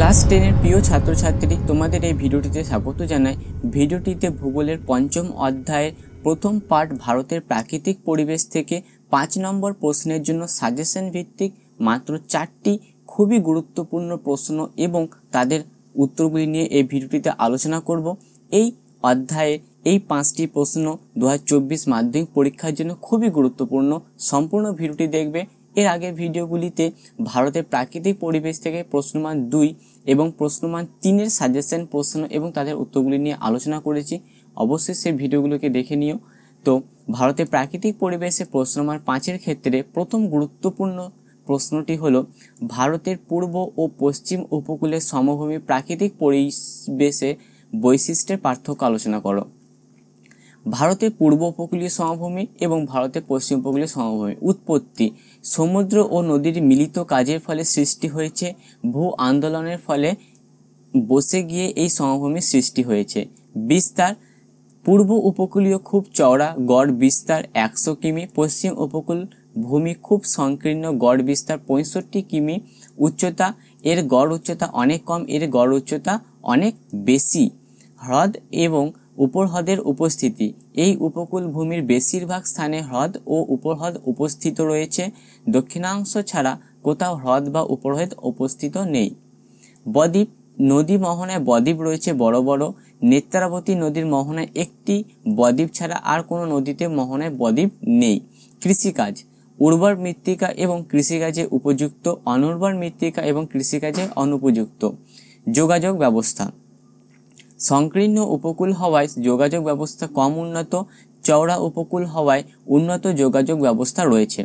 Class 10 এর প্রিয় ছাত্রছাত্রী, তোমাদের এই ভিডিওটিতে স্বাগত জানাই। ভিডিওটিতে ভূগোলের পঞ্চম অধ্যায়ের প্রথম পার্ট ভারতের প্রাকৃতিক পরিবেশ থেকে 5 নম্বর প্রশ্নের জন্য সাজেশন ভিত্তিক মাত্র 4টি খুবই গুরুত্বপূর্ণ প্রশ্ন এবং তাদের উত্তরগুলি নিয়ে এই ভিডিওটিতে আলোচনা করব। এই অধ্যায়ে এই 5টি প্রশ্ন 2024 মাধ্যমিক পরীক্ষার জন্য খুবই গুরুত্বপূর্ণ। সম্পূর্ণ ভিডিওটি দেখবে। এর আগের ভিডিওগুলিতে ভারতের প্রাকৃতিক পরিবেশ থেকে প্রশ্নমান 2 এবং প্রশ্নমান 3 এর সাজেশন প্রশ্ন এবং তাদের উত্তরগুলি নিয়ে আলোচনা করেছি। অবশ্যই সেই ভিডিওগুলোকে দেখে নিও। তো ভারতের প্রাকৃতিক পরিবেশে প্রশ্নমান 5 এর ক্ষেত্রে প্রথম গুরুত্বপূর্ণ প্রশ্নটি হলো, ভারতের পূর্ব ও পশ্চিম উপকূলের সমভূমি প্রাকৃতিক পরিবেশে বৈশিষ্ট্যের পার্থক্য আলোচনা করো। ভারতের পূর্ব উপকূলীয় সমভূমি এবং ভারতের পশ্চিম উপকূলীয় সমভূমি উৎপত্তি সমুদ্র ও নদীর মিলিত কাজের ফলে সৃষ্টি হয়েছে। ভূ আন্দোলনের ফলে বসে গিয়ে এই সমভূমির সৃষ্টি হয়েছে। বিস্তার পূর্ব উপকূলীয় খুব চওড়া, গড় বিস্তার 100 কিমি। পশ্চিম উপকূল ভূমি খুব সংকীর্ণ, গড় বিস্তার 65 কিমি। উচ্চতা এর গড় উচ্চতা অনেক কম, এর গড় উচ্চতা অনেক বেশি। হ্রদ এবং উপহ্রদের উপস্থিতি এই উপকূল ভূমির বেশিরভাগ স্থানে হ্রদ ও উপহ্রদ উপস্থিত রয়েছে। দক্ষিণাংশ ছাড়া কোথাও হ্রদ বা উপহ্রদ উপস্থিত নেই। বদ্বীপ নদী মোহনায় বদ্বীপ রয়েছে বড় বড়। নেত্রাবতী নদীর মোহনায় একটি বদ্বীপ ছাড়া আর কোনো নদীতে মোহনায় বদ্বীপ নেই। কৃষিকাজ উর্বর মৃত্তিকা এবং কৃষিকাজে উপযুক্ত, অনুর্বর মৃত্তিকা এবং কৃষিকাজে অনুপযুক্ত। যোগাযোগ ব্যবস্থা সংকীর্ণ উপকূল হওয়ায় যোগাযোগ ব্যবস্থা কম উন্নত, চওড়া উপকূল হওয়ায় উন্নত যোগাযোগ ব্যবস্থা রয়েছে।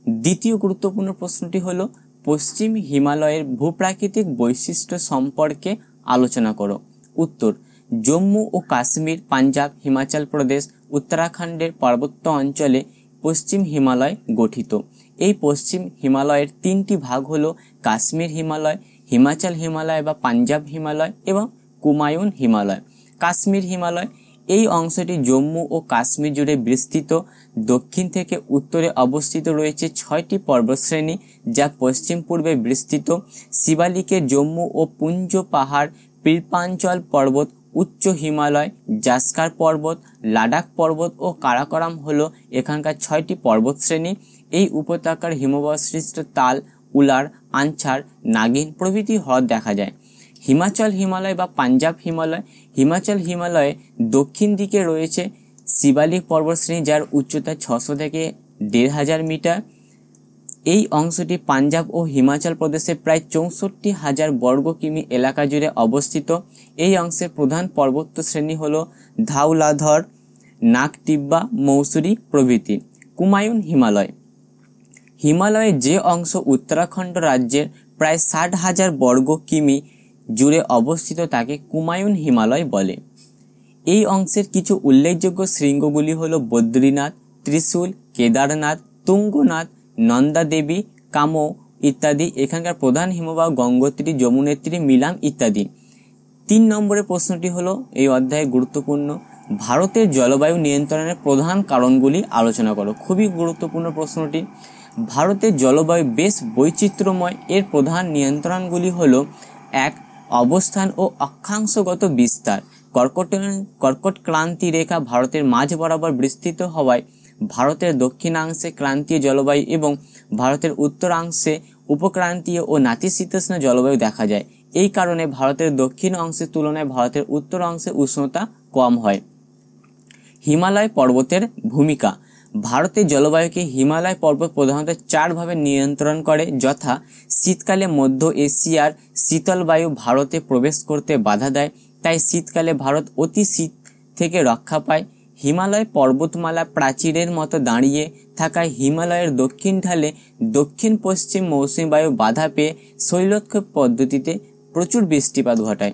দ্বিতীয় গুরুত্বপূর্ণ প্রশ্নটি হল, পশ্চিম হিমালয়ের ভূপ্রাকৃতিক বৈশিষ্ট্য সম্পর্কে আলোচনা করো। উত্তর, জম্মু ও কাশ্মীর, পাঞ্জাব, হিমাচল প্রদেশ, উত্তরাখণ্ডের পার্বত্য অঞ্চলে পশ্চিম হিমালয় গঠিত। এই পশ্চিম হিমালয়ের 3টি ভাগ হল কাশ্মীর হিমালয়, হিমাচল হিমালয় বা পাঞ্জাব হিমালয় এবং কুমায়ুন হিমালয়। কাশ্মীর হিমালয় এই অংশটি জম্মু ও কাশ্মীর জুড়ে বিস্তৃত। দক্ষিণ থেকে উত্তরে অবস্থিত রয়েছে 6টি পর্বতশ্রেণী যা পশ্চিম পূর্বে বিস্তৃত। শিবালিকের জম্মু ও পুঞ্জ পাহাড়, পিরপাঞ্চল পর্বত, উচ্চ হিমালয়, জাস্কার পর্বত, লাদাখ পর্বত ও কারাকোরাম হলো এখানকার 6টি পর্বতশ্রেণী। এই উপত্যকার হিমবাহসৃষ্ট তাল, উলার, আনছার, নাগিন প্রভৃতি হ্রদ দেখা যায়। হিমাচল হিমালয় বা পাঞ্জাব হিমালয় হিমাচল হিমালয়ে দক্ষিণ দিকে রয়েছে শিবালিক পর্বতশ্রেণী যার উচ্চতা 600 থেকে 1500 মিটার। এই অংশটি পাঞ্জাব ও হিমাচল প্রদেশের প্রায় 64,000 বর্গ কিমি এলাকা জুড়ে অবস্থিত। এই অংশের প্রধান পর্বত শ্রেণী হল ধাউলাধর, নাগটিব্বা, মৌসুরি প্রভৃতি। কুমায়ুন হিমালয় হিমালয়ের যে অংশ উত্তরাখণ্ড রাজ্যের প্রায় 60,000 বর্গ কিমি জুড়ে অবস্থিত তাকে কুমায়ুন হিমালয় বলে। এই অংশের কিছু উল্লেখযোগ্য শৃঙ্গগুলি হল বদ্রীনাথ, ত্রিশূল, কেদারনাথ, তুঙ্গনাথ, নন্দা দেবী, কামো ইত্যাদি। এখানকার প্রধান হিমবাহ গঙ্গোত্রী, যমুনেত্রী, মিলাম ইত্যাদি। 3 নম্বরের প্রশ্নটি হলো এই অধ্যায়ে গুরুত্বপূর্ণ, ভারতের জলবায়ু নিয়ন্ত্রণের প্রধান কারণগুলি আলোচনা করো। খুবই গুরুত্বপূর্ণ প্রশ্নটি। ভারতের জলবায়ু বেশ বৈচিত্র্যময়। এর প্রধান নিয়ন্ত্রণগুলি হলো: 1. অবস্থান ও অক্ষাংশগত বিস্তার। কর্কট ক্রান্তি রেখা ভারতের মাঝ বরাবর বিস্তৃত হওয়ায় ভারতের দক্ষিণাংশে ক্রান্তীয় জলবায়ু এবং ভারতের উত্তরাংশে উপক্রান্তীয় ও নাতিশীতোষ্ণ জলবায়ু দেখা যায়। এই কারণে ভারতের দক্ষিণ অংশের তুলনায় ভারতের উত্তর অংশে উষ্ণতা কম হয়। হিমালয় পর্বতের ভূমিকা। ভারতের জলবায়ুকে হিমালয় পর্বত প্রধানত 4 ভাবে নিয়ন্ত্রণ করে, যথা: শীতকালে মধ্য এশিয়ার শীতল বায়ু ভারতে প্রবেশ করতে বাধা দেয়, তাই শীতকালে ভারত অতি শীত থেকে রক্ষা পায়। হিমালয় পর্বতমালা প্রাচীরের মতো দাঁড়িয়ে থাকায় হিমালয়ের দক্ষিণ ঢালে দক্ষিণ পশ্চিম মৌসুমী বায়ু বাধা পেয়ে শৈলক্ষেপ পদ্ধতিতে প্রচুর বৃষ্টিপাত ঘটায়।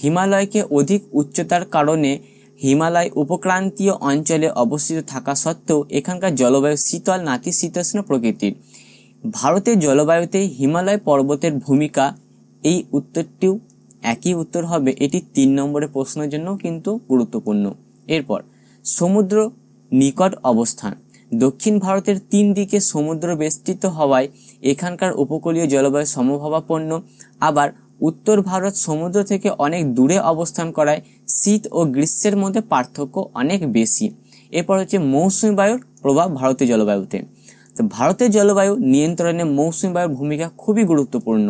হিমালয়কে অধিক উচ্চতার কারণে হিমালয় উপক্রান্তীয় অঞ্চলে অবস্থিত থাকা সত্ত্বেও এখানকার জলবায়ু শীতল নাতিশীতোষ্ণ প্রকৃতির। ভারতের জলবায়ুতে হিমালয় পর্বতের ভূমিকা, এই উত্তরটিও একই উত্তর হবে। এটি 3 নম্বরের প্রশ্নের জন্য কিন্তু গুরুত্বপূর্ণ। এরপর সমুদ্র নিকট অবস্থান। দক্ষিণ ভারতের 3 দিকে সমুদ্র বেষ্টিত হওয়ায় এখানকার উপকূলীয় জলবায়ু সমভাবাপন্ন। আবার উত্তর ভারত সমুদ্র থেকে অনেক দূরে অবস্থান করায় শীত ও গ্রীষ্মের মধ্যে পার্থক্য অনেক বেশি। এরপর হচ্ছে মৌসুমী বায়ুর প্রভাব ভারতীয় জলবায়ুতে। তো ভারতের জলবায়ু নিয়ন্ত্রণে মৌসুমী বায়ুর ভূমিকা খুবই গুরুত্বপূর্ণ।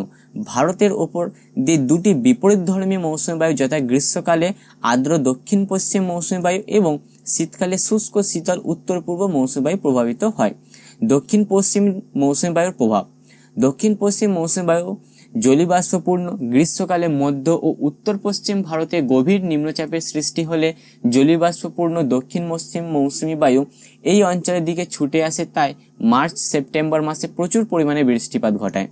ভারতের ওপর দিয়ে দুটি বিপরীতধর্মী মৌসুমী বায়ু, যথা গ্রীষ্মকালে আর্দ্র দক্ষিণ পশ্চিম মৌসুমী বায়ু এবং শীতকালে শুষ্ক শীতল উত্তর পূর্ব মৌসুমী বায়ু প্রভাবিত হয়। দক্ষিণ পশ্চিম মৌসুমী বায়ুর প্রভাব। দক্ষিণ পশ্চিম মৌসুমী বায়ু জলীয়বাষ্পপূর্ণ। গ্রীষ্মকালে মধ্য ও উত্তর পশ্চিম ভারতে গভীর নিম্নচাপের সৃষ্টি হলে জলীয়বাষ্পপূর্ণ দক্ষিণ পশ্চিম মৌসুমী বায়ু এই অঞ্চলের দিকে ছুটে আসে, তাই মার্চ সেপ্টেম্বর মাসে প্রচুর পরিমাণে বৃষ্টিপাত ঘটায়।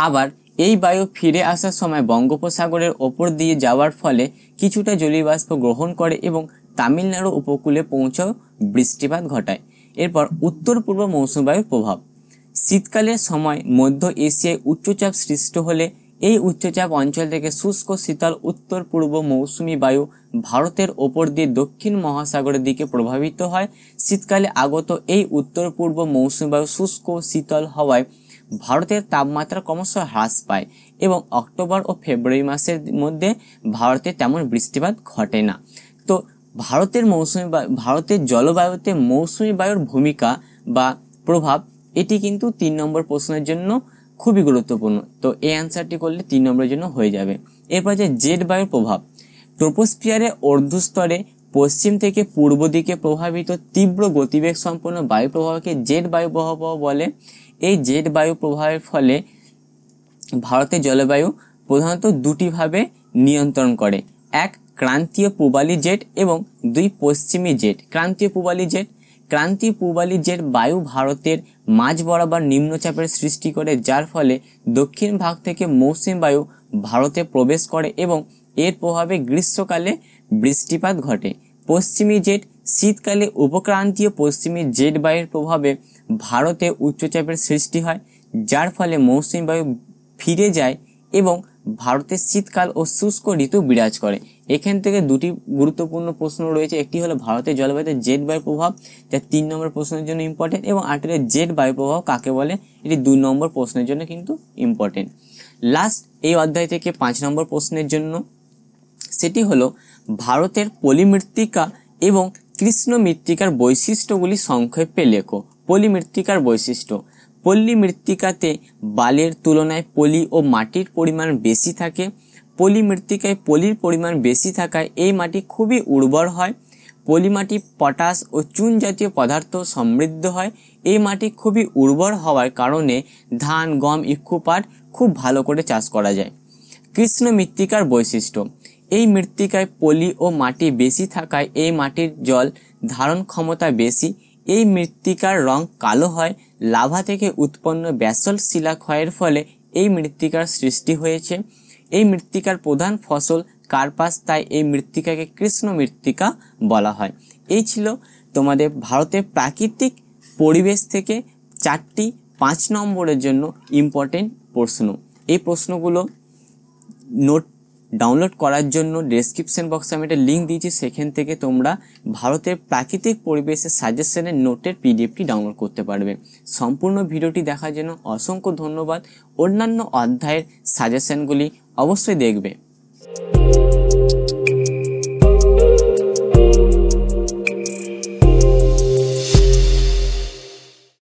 আবার এই বায়ু ফিরে আসার সময় বঙ্গোপসাগরের ওপর দিয়ে যাওয়ার ফলে কিছুটা জলীয়বাষ্প গ্রহণ করে এবং তামিলনাড়ু উপকূলে পৌঁছাও বৃষ্টিপাত ঘটায়। এরপর উত্তর পূর্ব মৌসুমী বায়ুর প্রভাব। শীতকালের সময় মধ্য এশিয়ায় উচ্চচাপ সৃষ্টি হলে এই উচ্চচাপ অঞ্চল থেকে শুষ্ক শীতল উত্তর পূর্ব মৌসুমী বায়ু ভারতের ওপর দিয়ে দক্ষিণ মহাসাগরের দিকে প্রভাবিত হয়। শীতকালে আগত এই উত্তর পূর্ব মৌসুমী বায়ু শুষ্ক শীতল হওয়ায় ভারতের তাপমাত্রা ক্রমশ হ্রাস পায় এবং অক্টোবর ও ফেব্রুয়ারি মাসের মধ্যে ভারতে তেমন বৃষ্টিপাত ঘটে না। তো ভারতের জলবায়ুতে মৌসুমী বায়ুর ভূমিকা বা প্রভাব, এটি কিন্তু 3 নম্বর প্রশ্নের জন্য খুবই গুরুত্বপূর্ণ। তো এই অ্যান্সারটি করলে 3 নম্বরের জন্য হয়ে যাবে। এরপর যে জেট বায়ুর প্রভাব। ট্রোপোস্ফিয়ারের ঊর্ধ্বস্তরে পশ্চিম থেকে পূর্ব দিকে প্রভাবিত তীব্র গতিবেগ সম্পন্ন বায়ু প্রবাহকে জেট বায়ু প্রবাহ বলে। এই জেট বায়ু প্রবাহের ফলে ভারতের জলবায়ু প্রধানত দুটি ভাবে নিয়ন্ত্রণ করে, এক ক্রান্তীয় পূবালি জেট এবং 2 পশ্চিমী জেট। ক্রান্তীয় পূবালি জেট বায়ু ভারতের মাঝ বরাবর নিম্নচাপের সৃষ্টি করে, যার ফলে দক্ষিণ ভাগ থেকে মৌসুমী বায়ু ভারতে প্রবেশ করে এবং এর প্রভাবে গ্রীষ্মকালে বৃষ্টিপাত ঘটে। পশ্চিমী জেট শীতকালে উপক্রান্তীয় পশ্চিমী জেট বায়ুর প্রভাবে ভারতে উচ্চচাপের সৃষ্টি হয়, যার ফলে মৌসুমী বায়ু ফিরে যায় এবং ভারতের শীতকাল ও শুষ্ক ঋতু বিরাজ করে। এখান থেকে দুটি গুরুত্বপূর্ণ প্রশ্ন রয়েছে, একটি হলো ভারতের জলবায়ুতে জেট বায়ুর প্রভাব, যা 3 নম্বর প্রশ্নের জন্য ইম্পর্টেন্ট, এবং আরেকটি জেট বায়ু প্রভাব কাকে বলে, এটি 2 নম্বর প্রশ্নের জন্য কিন্তু ইম্পর্টেন্ট। লাস্ট এই অধ্যায় থেকে 5 নম্বর প্রশ্নের জন্য, সেটি হলো ভারতের পলিমৃত্তিকা এবং কৃষ্ণ মৃত্তিকার বৈশিষ্ট্যগুলি সংক্ষেপে লেখো। পলিমৃত্তিকার বৈশিষ্ট্য। পল্লী মৃত্তিকাতে বালির তুলনায় পলি ও মাটির পরিমাণ বেশি থাকে। পলি মৃত্তিকায় পলির পরিমাণ বেশি থাকায় এই মাটি খুবই উর্বর হয়। পলি মাটি পটাশ ও চুন জাতীয় পদার্থ সমৃদ্ধ হয়। এই মাটি খুবই উর্বর হওয়ার কারণে ধান, গম, ইক্ষু, পাট খুব ভালো করে চাষ করা যায়। কৃষ্ণ মৃত্তিকার বৈশিষ্ট্য। এই মৃত্তিকায় পলি ও মাটি বেশি থাকায় এই মাটির জল ধারণ ক্ষমতা বেশি। এই মৃত্তিকার রং কালো হয়। লাভা থেকে উৎপন্ন ব্যাসল্ট শিলা ক্ষয়ের ফলে এই মৃত্তিকার সৃষ্টি হয়েছে। এই মৃত্তিকার প্রধান ফসল কার্পাস, তাই এই মৃত্তিকাকে কৃষ্ণ মৃত্তিকা বলা হয়। এই ছিল তোমাদের ভারতের প্রাকৃতিক পরিবেশ থেকে 4টি 5 নম্বরের জন্য ইম্পর্টেন্ট প্রশ্ন। এই প্রশ্নগুলো নোট ডাউনলোড করার জন্য ডেসক্রিপশন বক্সে আমি একটা লিঙ্ক দিয়েছি, সেখান থেকে তোমরা ভারতের প্রাকৃতিক পরিবেশের সাজেশনের নোটের পিডিএফটি ডাউনলোড করতে পারবে। সম্পূর্ণ ভিডিওটি দেখার জন্য অসংখ্য ধন্যবাদ। অন্যান্য অধ্যায়ের সাজেশনগুলি অবশ্যই দেখবে।